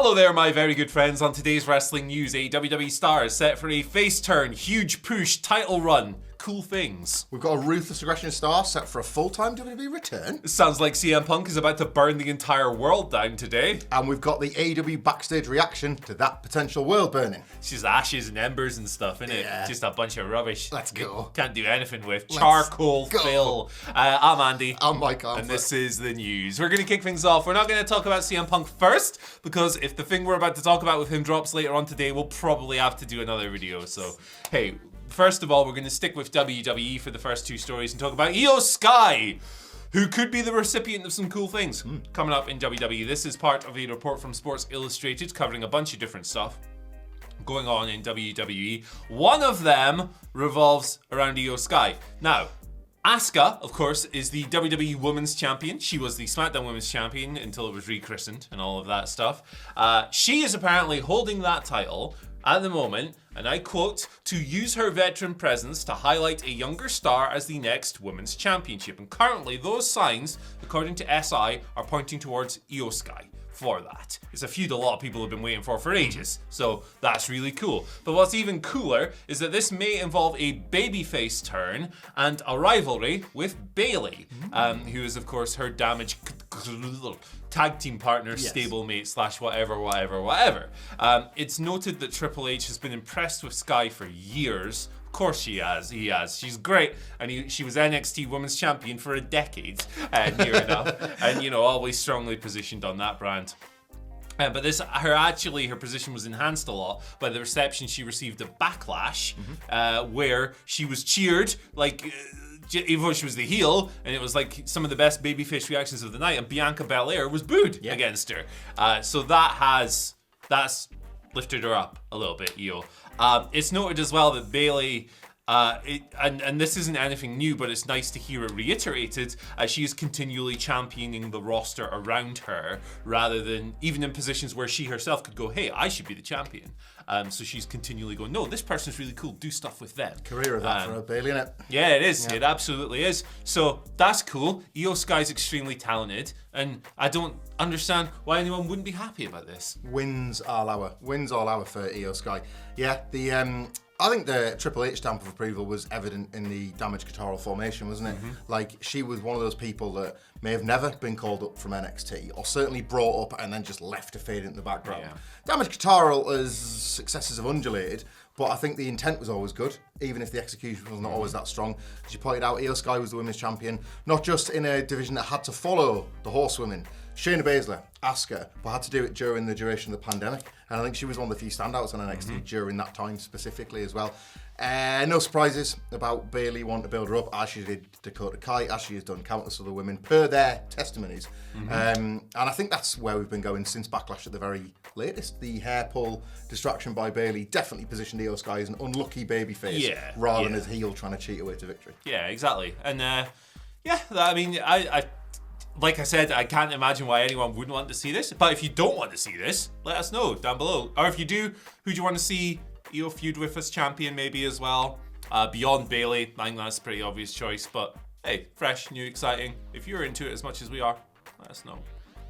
Hello there, my very good friends. On today's wrestling news, a WWE star is set for a face turn, huge push, title run, cool things. We've got a Ruthless aggression star set for a full-time WWE return. It sounds like CM Punk is about to burn the entire world down today. And we've got the AEW Backstage reaction to that potential world burning. It's just ashes and embers and stuff, isn't it? Yeah. Just a bunch of rubbish. Let's go. Can't do anything with. Charcoal Phil. I'm Andy. I'm Mike. And this is the news. We're going to kick things off. We're not going to talk about CM Punk first, because if the thing we're about to talk about with him drops later on today, we'll probably have to do another video. So, hey, first of all, we're going to stick with WWE for the first two stories and talk about Io Sky, who could be the recipient of some cool things coming up in WWE. This is part of a report from Sports Illustrated covering a bunch of different stuff going on in WWE. One of them revolves around Io Sky. Now, Asuka, of course, is the WWE Women's Champion. She was the SmackDown Women's Champion until it was rechristened and all of that stuff. She is apparently holding that title at the moment, and I quote, to use her veteran presence to highlight a younger star as the next Women's Championship. And currently, those signs, according to SI, are pointing towards Io Sky for that. It's a feud a lot of people have been waiting for ages, so that's really cool. But what's even cooler is that this may involve a babyface turn and a rivalry with Bayley, who is, of course, her Damage tag team partner, stablemate / whatever. It's noted that Triple H has been impressed with Sky for years. Of course he has. She's great, and she was NXT Women's Champion for a decade, near enough, and always strongly positioned on that brand. But her position was enhanced a lot by the reception she received at Backlash, where she was cheered even though she was the heel, and it was like some of the best babyface reactions of the night, and Bianca Belair was booed against her. So that's lifted her up a little bit, Io. It's noted as well that Bayley, and this isn't anything new, but it's nice to hear it reiterated, as she is continually championing the roster around her, rather than even in positions where she herself could go, hey, I should be the champion. So she's continually going, no, this person's really cool, do stuff with them. Career of that for a Bayley, innit? Yeah, it is. Yeah. It absolutely is. So that's cool. Io Sky's extremely talented, and I don't understand why anyone wouldn't be happy about this. Wins all hour for Io Sky. Yeah, I think the Triple H stamp of approval was evident in the Damage Guitar formation, wasn't it? Like, she was one of those people that may have never been called up from NXT, or certainly brought up and then just left to fade into the background. Yeah. Damage Guitar, as successes have undulated, but I think the intent was always good, even if the execution was not always that strong. As you pointed out, Io Sky was the Women's Champion, not just in a division that had to follow the Horsewomen. Shayna Baszler, Asuka, but had to do it during the duration of the pandemic. And I think she was one of the few standouts on NXT during that time specifically as well. No surprises about Bayley wanting to build her up, as she did Dakota Kai, as she has done countless other women, per their testimonies. And I think that's where we've been going since Backlash at the very latest. The hair pull distraction by Bayley definitely positioned Io Sky as an unlucky babyface, rather than as heel trying to cheat her way to victory. Yeah, exactly. And I mean, I like I said, I can't imagine why anyone wouldn't want to see this. But if you don't want to see this, let us know down below. Or if you do, who do you want to see Io feud with as champion maybe as well? Beyond Bayley, I think that's a pretty obvious choice. But hey, fresh, new, exciting. If you're into it as much as we are, let us know.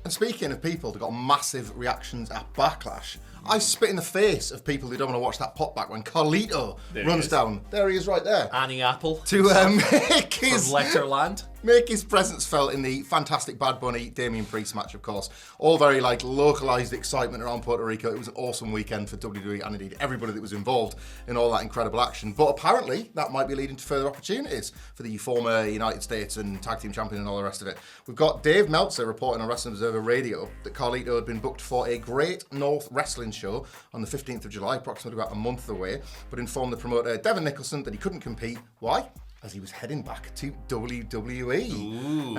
And speaking of people that got massive reactions at Backlash, I spit in the face of people who don't want to watch that pop back when Carlito runs down. There he is right there. Annie Apple. To make his... From Letterland. Make his presence felt in the fantastic Bad Bunny Damian Priest match, of course. All very localized excitement around Puerto Rico. It was an awesome weekend for WWE and indeed everybody that was involved in all that incredible action. But apparently that might be leading to further opportunities for the former United States and Tag Team Champion and all the rest of it. We've got Dave Meltzer reporting on Wrestling Observer Radio that Carlito had been booked for a Great North Wrestling show on the 15th of July, approximately about a month away, but informed the promoter Devin Nicholson that he couldn't compete. Why? As he was heading back to WWE.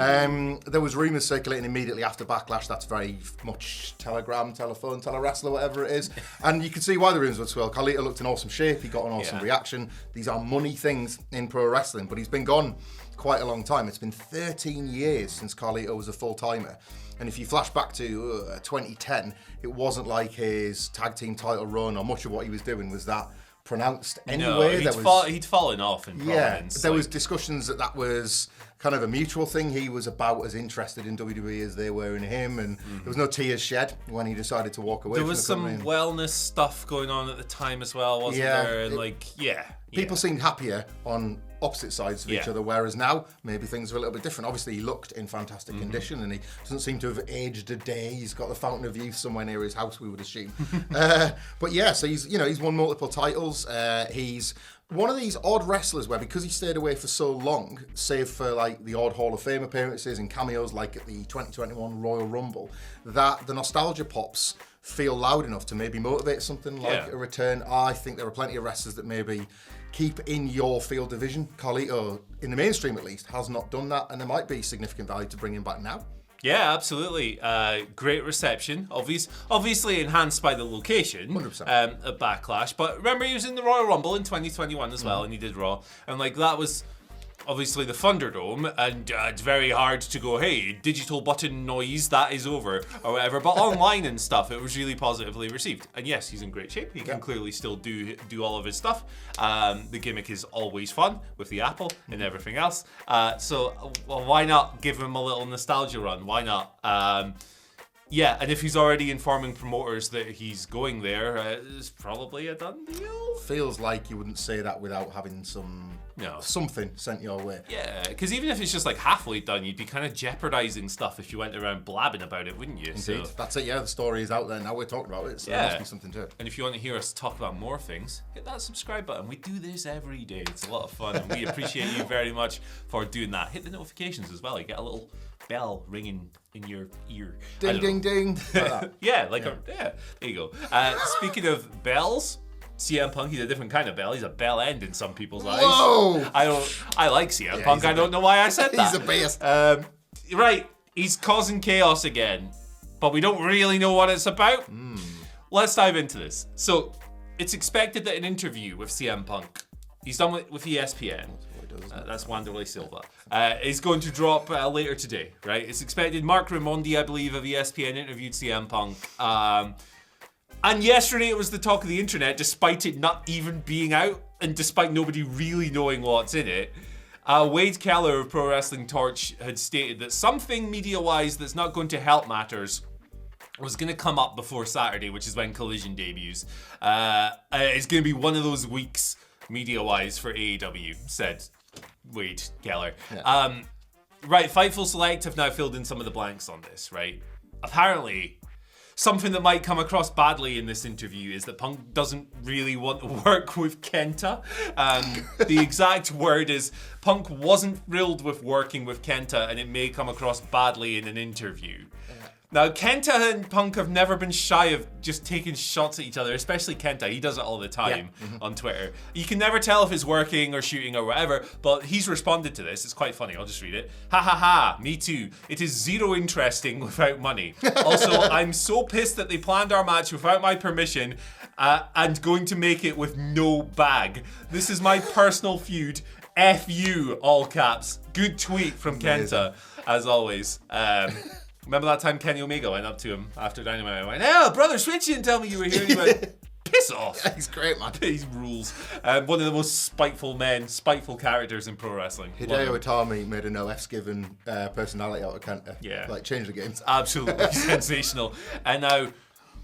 There was rumours circulating immediately after Backlash. That's very much telegram, telephone, telewrestler, whatever it is. And you can see why the rumours would swirl. Carlito looked in awesome shape. He got an awesome reaction. These are money things in pro wrestling, but he's been gone quite a long time. It's been 13 years since Carlito was a full-timer. And if you flash back to 2010, it wasn't like his tag team title run or much of what he was doing was that pronounced anyway. No, he'd fallen off in prominence. There was discussions that was kind of a mutual thing. He was about as interested in WWE as they were in him, and there was no tears shed when he decided to walk away. There from was the some company. wellness stuff going on at the time as well, wasn't there? And People seemed happier on opposite sides of each other, whereas now maybe things are a little bit different. Obviously, he looked in fantastic condition, and he doesn't seem to have aged a day. He's got the Fountain of Youth somewhere near his house, we would assume. But yeah, so he's won multiple titles. He's one of these odd wrestlers where, because he stayed away for so long, save for like the odd Hall of Fame appearances and cameos like at the 2021 Royal Rumble, that the nostalgia pops feel loud enough to maybe motivate something like a return. I think there are plenty of wrestlers that maybe keep in your field division. Carlito, in the mainstream at least, has not done that, and there might be significant value to bring him back now. Yeah, absolutely. Great reception. Obviously enhanced by the location 100%. At Backlash. But remember, he was in the Royal Rumble in 2021 as well, and he did Raw. And like that was obviously the Thunderdome, and it's very hard to go, hey, digital button noise, that is over, or whatever. But online and stuff, it was really positively received. And yes, he's in great shape. He can clearly still do all of his stuff. The gimmick is always fun with the apple and everything else. So why not give him a little nostalgia run? Why not? Yeah, and if he's already informing promoters that he's going there, it's probably a done deal. Feels like you wouldn't say that without having something sent your way. Yeah, because even if it's just like halfway done, you'd be kind of jeopardizing stuff if you went around blabbing about it, wouldn't you? Indeed. So, That's it, the story is out there now, we're talking about it, so there must be something to it. And if you want to hear us talk about more things, hit that subscribe button. We do this every day. It's a lot of fun, and we appreciate you very much for doing that. Hit the notifications as well. You get a little bell ringing in your ear. Ding, ding, ding. Like that. There you go. Speaking of bells, CM Punk, he's a different kind of bell. He's a bell end in some people's eyes. Whoa! I like CM Punk. I don't know why I said that. He's a beast. Right, he's causing chaos again, but we don't really know what it's about. Let's dive into this. So, it's expected that an interview with CM Punk, he's done with ESPN. That's Wanderlei Silva. Is going to drop later today, right? It's expected. Mark Raimondi, I believe, of ESPN interviewed CM Punk. And yesterday it was the talk of the internet, despite it not even being out, and despite nobody really knowing what's in it. Wade Keller of Pro Wrestling Torch had stated that something media-wise that's not going to help matters was going to come up before Saturday, which is when Collision debuts. It's going to be one of those weeks, media-wise, for AEW, said Wade Keller. Yeah. Right, Fightful Select have now filled in some of the blanks on this, right? Apparently, something that might come across badly in this interview is that Punk doesn't really want to work with Kenta. The exact word is, Punk wasn't thrilled with working with Kenta, and it may come across badly in an interview. Now, Kenta and Punk have never been shy of just taking shots at each other, especially Kenta. He does it all the time on Twitter. You can never tell if it's working or shooting or whatever, but he's responded to this. It's quite funny. I'll just read it. Ha ha ha, me too. It is zero interesting without money. Also, I'm so pissed that they planned our match without my permission and going to make it with no bag. This is my personal feud. F you, all caps. Good tweet from Kenta, as always. Remember that time Kenny Omega went up to him after Dynamite and went, "Oh, brother, switch in and tell me you were here." And he went, "Piss off." Yeah, he's great, man. He rules. One of the most spiteful characters in pro wrestling. Hideo Itami made a no F's given personality out of Kenta. Yeah. Like, changed the game. It's absolutely sensational. And now,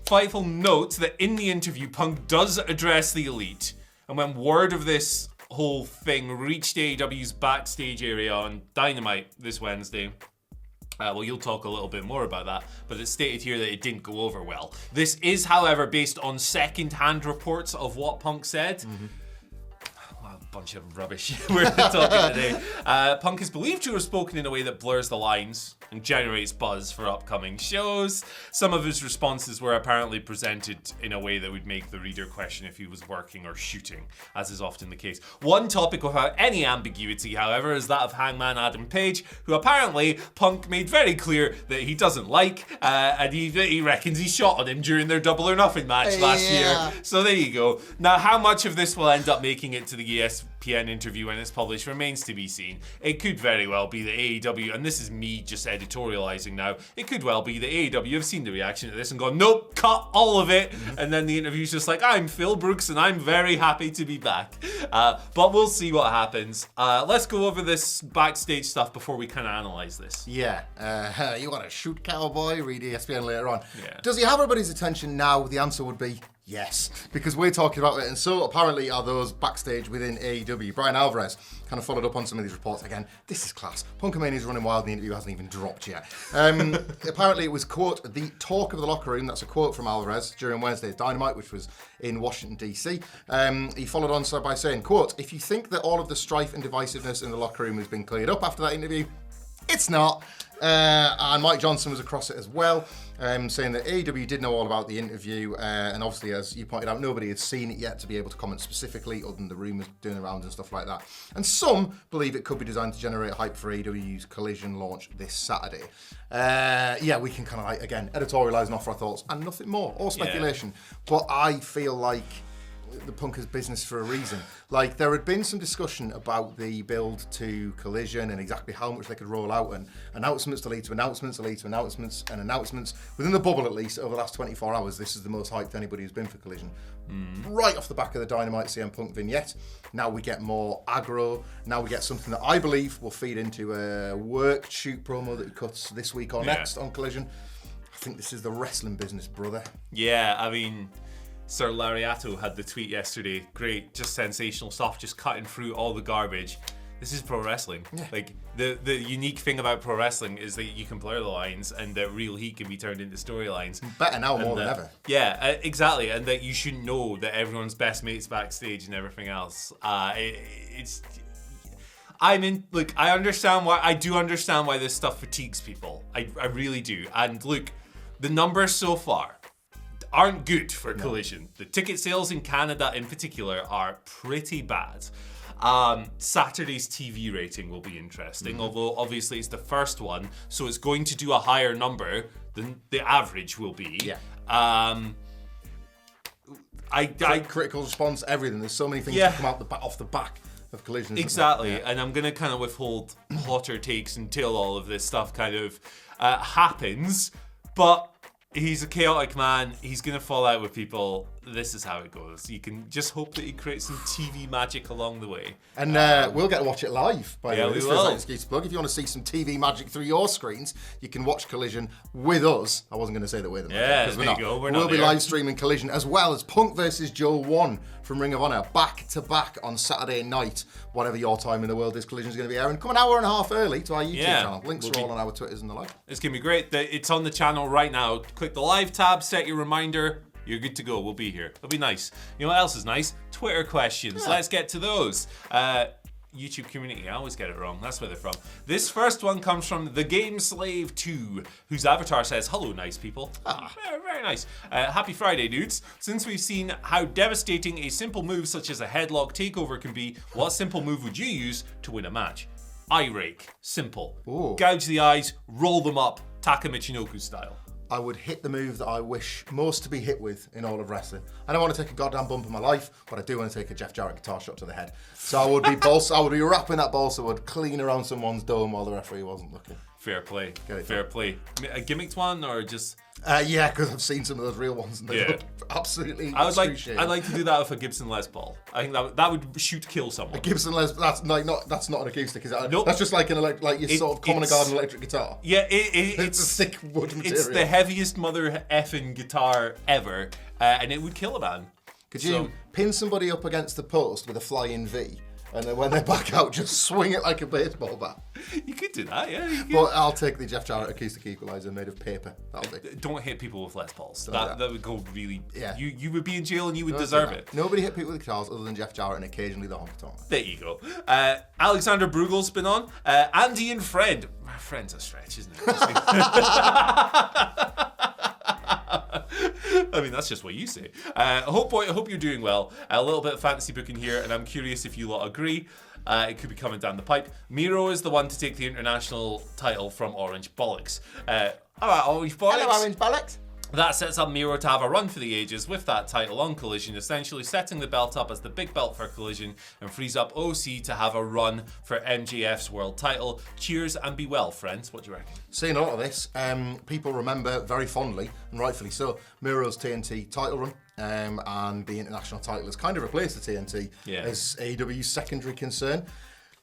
Fightful notes that in the interview, Punk does address the Elite. And when word of this whole thing reached AEW's backstage area on Dynamite this Wednesday, well, you'll talk a little bit more about that, but it's stated here that it didn't go over well. This is, however, based on second-hand reports of what Punk said. Wow, a bunch of rubbish we're talking today. Punk is believed to have spoken in a way that blurs the lines and generates buzz for upcoming shows. Some of his responses were apparently presented in a way that would make the reader question if he was working or shooting, as is often the case. One topic without any ambiguity, however, is that of Hangman Adam Page, who apparently Punk made very clear that he doesn't like, and he reckons he shot on him during their Double or Nothing match last year. So there you go. Now, how much of this will end up making it to the ESPN interview when it's published remains to be seen. It could very well be the AEW, and this is me just editorializing now, it could well be the AEW have seen the reaction to this and gone, nope, cut all of it. And then the interview's just like, I'm Phil Brooks and I'm very happy to be back. But we'll see what happens. Let's go over this backstage stuff before we kind of analyze this. Yeah, you want to shoot Cowboy? Read ESPN later on. Yeah. Does he have everybody's attention now? The answer would be yes, because we're talking about it, and so apparently are those backstage within AEW. Brian Alvarez kind of followed up on some of these reports. Again, this is class. Punkamania's running wild, and the interview hasn't even dropped yet. Apparently it was, quote, the talk of the locker room. That's a quote from Alvarez during Wednesday's Dynamite, which was in Washington, D.C. He followed on by saying, quote, if you think that all of the strife and divisiveness in the locker room has been cleared up after that interview, it's not. And Mike Johnson was across it as well, saying that AEW did know all about the interview, and obviously, as you pointed out, nobody had seen it yet to be able to comment specifically, other than the rumours doing around and stuff like that. And some believe it could be designed to generate hype for AEW's Collision launch this Saturday. Yeah, we can kind of, like, again, editorialise and offer our thoughts, and nothing more, or speculation. Yeah. But I feel like the Punk is business for a reason. Like, there had been some discussion about the build to Collision and exactly how much they could roll out, and announcements to lead to announcements to lead to announcements and announcements. Within the bubble, at least, over the last 24 hours, this is the most hyped anybody has been for Collision. Right off the back of the Dynamite CM Punk vignette, now we get more aggro. Now we get something that I believe will feed into a work shoot promo that he cuts this week or next on Collision. I think this is the wrestling business, brother. Yeah, I mean, Sir Lariato had the tweet yesterday. Great, just sensational stuff, just cutting through all the garbage. This is pro wrestling. Yeah. Like, the unique thing about pro wrestling is that you can blur the lines and that real heat can be turned into storylines. Better now more than ever. Yeah, exactly. And that you should know that everyone's best mates backstage and everything else. I understand why. I do understand why this stuff fatigues people. I really do. And look, the numbers so far aren't good for Collision. The ticket sales in Canada in particular are pretty bad. Saturday's TV rating will be interesting, although obviously it's the first one, so it's going to do a higher number than the average will be. Yeah. Critical response, everything. There's so many things that come out off the back of Collision. Exactly, and I'm going to kind of withhold hotter takes until all of this stuff kind of happens, but he's a chaotic man. He's going to fall out with people. This is how it goes. You can just hope that he creates some TV magic along the way. And we'll get to watch it live, by the way. We this will. Feels like an excuse to plug. If you want to see some TV magic through your screens, you can watch Collision with us. I wasn't going to say that with them. Yeah, there you go. We'll be live streaming Collision, as well as Punk versus Joe 1 from Ring of Honor, back to back on Saturday night, whatever your time in the world this Collision is going to be airing. Come an hour and a half early to our YouTube channel. Links are all on our Twitters and the like. It's going to be great. It's on the channel right now. Click the live tab, set your reminder. You're good to go. We'll be here. It'll be nice. You know what else is nice? Twitter questions. Yeah. Let's get to those. YouTube community. I always get it wrong. That's where they're from. This first one comes from The Game Slave 2, whose avatar says, "Hello, nice people." Very, very nice. Happy Friday, dudes. Since we've seen how devastating a simple move such as a headlock takeover can be, what simple move would you use to win a match? Eye rake. Simple. Ooh. Gouge the eyes, roll them up, Taka Michinoku style. I would hit the move that I wish most to be hit with in all of wrestling. I don't want to take a goddamn bump in my life, but I do want to take a Jeff Jarrett guitar shot to the head. So I would be I would be wrapping that balsa wood clean around someone's dome while the referee wasn't looking. Fair play. Fair play. A gimmicked one or just? Yeah, because I've seen some of those real ones and they look absolutely excruciating. I'd like to do that with a Gibson Les Paul. I think that would kill someone. A Gibson Les that's not an acoustic, is it? Nope. That's just like an sort of common garden electric guitar. Yeah, it's a thick wood material. It's the heaviest mother effing guitar ever, and it would kill a man. Could you pin somebody up against the post with a flying V? And then when they back out, just swing it like a baseball bat. You could do that, yeah. But I'll take the Jeff Jarrett acoustic equalizer made of paper. That'll do. Don't hit people with Les Pauls. That would go really... Yeah. You would be in jail and you would deserve it. Nobody hit people with guitars other than Jeff Jarrett and occasionally the honky tonk. There you go. Alexander Brugel's been on. Andy and Fred. Fred's a stretch, isn't it? I mean, that's just what you say. I hope you're doing well. A little bit of fantasy booking here, and I'm curious if you lot agree. It could be coming down the pipe. Miro is the one to take the international title from Orange Bollocks. All right, Orange Bollocks. Hello, Orange Bollocks. That sets up Miro to have a run for the ages with that title on Collision, essentially setting the belt up as the big belt for Collision, and frees up OC to have a run for MJF's world title. Cheers and be well, friends. What do you reckon? Seeing a lot of this, people remember very fondly, and rightfully so, Miro's TNT title run. And the international title has kind of replaced the TNT as AEW's secondary concern.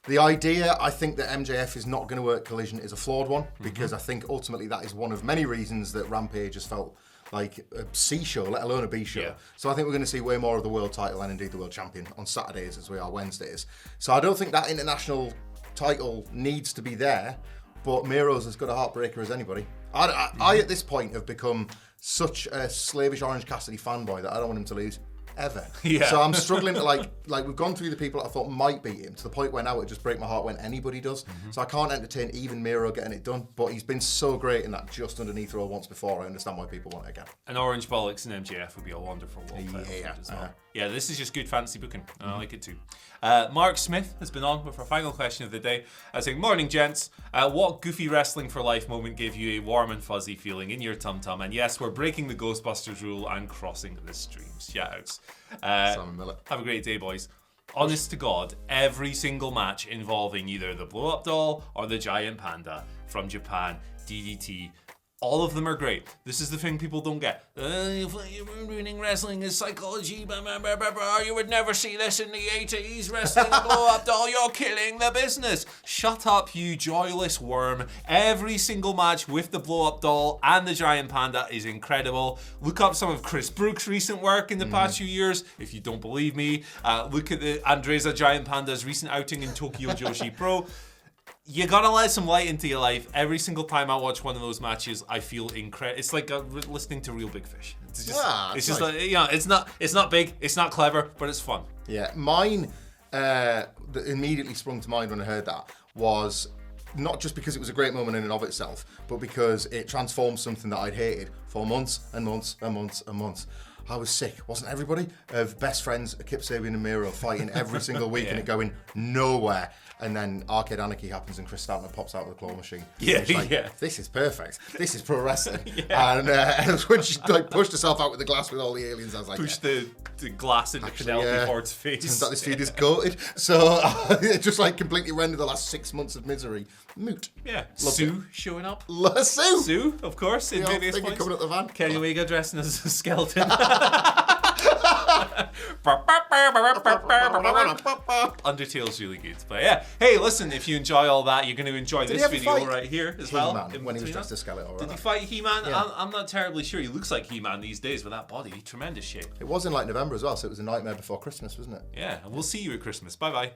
The idea, I think, that MJF is not going to work Collision is a flawed one, because I think ultimately that is one of many reasons that Rampage has felt like a C show, let alone a B show. Yeah. So I think we're going to see way more of the world title and indeed the world champion on Saturdays as we are Wednesdays. So I don't think that international title needs to be there, but Miro's as good a heartbreaker as anybody. I at this point have become such a slavish Orange Cassidy fanboy that I don't want him to lose ever. Yeah. So I'm struggling to like we've gone through the people that I thought might beat him to the point where now it just break my heart when anybody does. So I can't entertain even Miro getting it done, but he's been so great in that just underneath role once before. I understand why people want it again. An Orange Bollocks and MJF would be a wonderful world title feud as well. Yeah, this is just good fantasy booking. I like it too. Mark Smith has been on with our final question of the day, saying, "Morning, gents. What goofy wrestling for life moment gave you a warm and fuzzy feeling in your tum-tum? And yes, we're breaking the Ghostbusters rule and crossing the streams." Shout outs. Simon Miller. Have a great day, boys. Honest to God, every single match involving either the blow-up doll or the giant panda from Japan, DDT, all of them are great. This is the thing people don't get. You're ruining wrestling is psychology. Blah, blah, blah, blah, blah. You would never see this in the 80s. Wrestling a blow-up doll. You're killing the business. Shut up, you joyless worm. Every single match with the blow-up doll and the giant panda is incredible. Look up some of Chris Brooks' recent work in the past few years, if you don't believe me. Look at the Andreza Giant Panda's recent outing in Tokyo Joshi Pro. You gotta let some light into your life. Every single time I watch one of those matches, I feel incredible. It's like listening to Real Big Fish. It's just like, you know, it's not big, it's not clever, but it's fun. Yeah, mine that immediately sprung to mind when I heard that was not just because it was a great moment in and of itself, but because it transformed something that I'd hated for months and months and months and months. I was sick, wasn't everybody? Of best friends, Kip Sabian and Miro fighting every single week and it going nowhere. And then Arcade Anarchy happens and Chris Stanton pops out with a claw machine. Yeah, like, yeah. This is perfect. This is pro wrestling. And when she like pushed herself out with the glass with all the aliens, I was like, push the glass into Penelope Ford's face. Turns out this feud is goated. So it just like completely rendered the last 6 months of misery moot. Yeah. Sue showing up. Sue, of course, in various points. Coming up the van. Kenny Omega dressing as a skeleton. Undertale's really good, but yeah. Hey, listen, if you enjoy all that, you're going to enjoy this video right here as well. When he was dressed as skeleton. Did he fight He-Man? Yeah. I'm not terribly sure. He looks like He-Man these days with that body. Tremendous shape. It was in like November as well, so it was a nightmare before Christmas, wasn't it? Yeah, and we'll see you at Christmas. Bye bye.